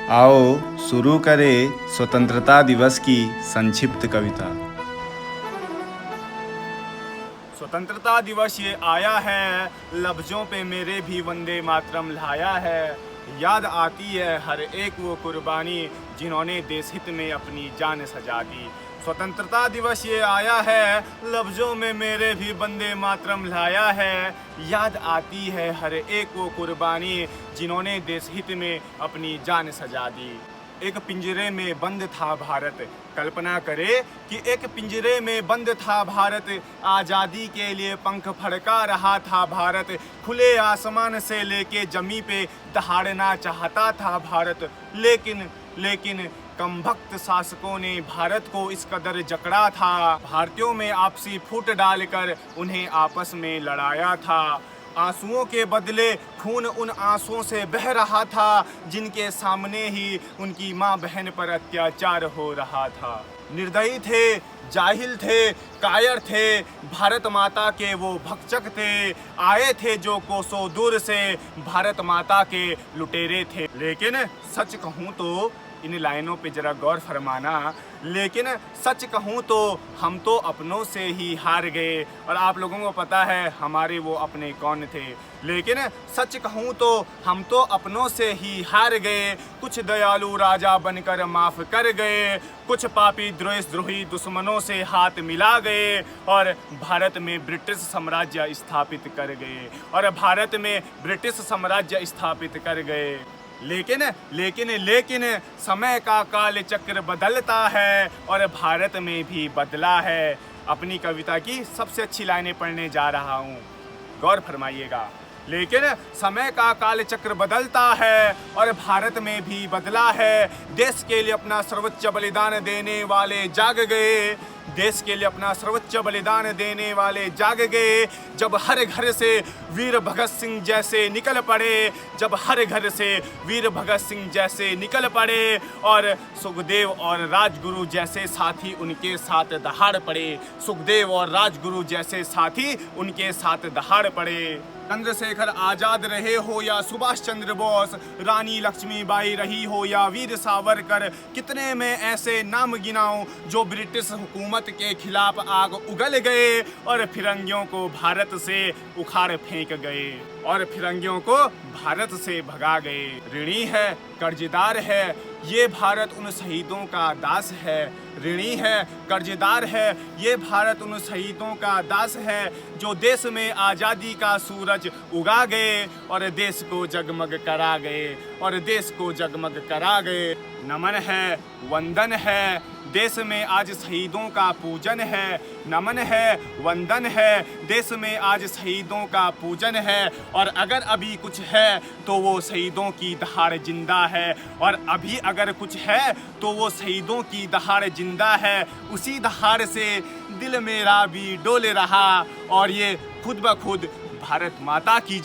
आओ शुरू करें स्वतंत्रता दिवस की संक्षिप्त कविता। स्वतंत्रता दिवस ये आया है, लफ्ज़ों पे मेरे भी वंदे मातरम लाया है। याद आती है हर एक वो कुर्बानी जिन्होंने देश हित में अपनी जान सजा दी। स्वतंत्रता दिवस ये आया है, लफ्ज़ों में मेरे भी वंदे मातरम लाया है। याद आती है हर एक वो कुर्बानी जिन्होंने देश हित में अपनी जान सजा दी। एक पिंजरे में बंद था भारत, कल्पना करे कि एक पिंजरे में बंद था भारत। आज़ादी के लिए पंख फड़का रहा था भारत। खुले आसमान से लेके जमी पे दहाड़ना चाहता था भारत। लेकिन कमबख्त शासकों ने भारत को इस कदर जकड़ा था। भारतीयों में आपसी फूट डालकर उन्हें आपस में लड़ाया था। आंसुओं के बदले खून उन आंसुओं से बह रहा था जिनके सामने ही उनकी माँ बहन पर अत्याचार हो रहा था। निर्दयी थे, जाहिल थे, कायर थे, भारत माता के वो भक्षक थे। आए थे जो कोसों दूर से, भारत माता के लुटेरे थे। लेकिन सच कहूँ तो इन लाइनों पे जरा गौर फरमाना, लेकिन सच कहूँ तो हम तो अपनों से ही हार गए। और आप लोगों को पता है हमारे वो अपने कौन थे। लेकिन सच कहूँ तो हम तो अपनों से ही हार गए। कुछ दयालु राजा बनकर माफ़ कर गए, कुछ पापी द्रोही दुश्मनों से हाथ मिला गए और भारत में ब्रिटिश साम्राज्य स्थापित कर गए लेकिन समय का काल चक्र बदलता है और भारत में भी बदला है। अपनी कविता की सबसे अच्छी लाइनें पढ़ने जा रहा हूँ, गौर फरमाइएगा। लेकिन समय का काल चक्र बदलता है और भारत में भी बदला है। देश के लिए अपना सर्वोच्च बलिदान देने वाले जाग गए। देश के लिए अपना सर्वोच्च बलिदान देने वाले जाग गए। जब हर घर से वीर भगत सिंह जैसे निकल पड़े, और सुखदेव और राजगुरु जैसे साथी उनके साथ दहाड़ पड़े। चंद्रशेखर आजाद रहे हो या सुभाष चंद्र बोस, रानी लक्ष्मीबाई रही हो या वीर सावरकर, कितने में ऐसे नाम गिनाऊं जो ब्रिटिश हुकूमत के खिलाफ आग उगल गए और फिरंगियों को भारत से उखाड़ फेंक गए और फिरंगियों को भारत से भगा गए। ऋणी है, कर्जदार है, ये भारत उन शहीदों का दास है। ऋणी है, कर्जदार है, ये भारत उन शहीदों का दास है जो देश में आज़ादी का सूरज उगा गए और देश को जगमग करा गए। नमन है, वंदन है, देश में आज शहीदों का पूजन है। नमन है, वंदन है, देश में आज शहीदों का पूजन है। और अगर अभी कुछ है तो वो शहीदों की दहाड़ जिंदा है। और अभी अगर कुछ है तो वो शहीदों की दहाड़ जिंदा है। उसी दहाड़ से दिल मेरा भी डोल रहा और ये खुद ब खुद भारत माता की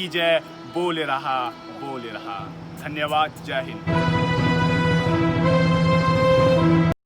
जय बोल रहा। धन्यवाद, जय हिंद।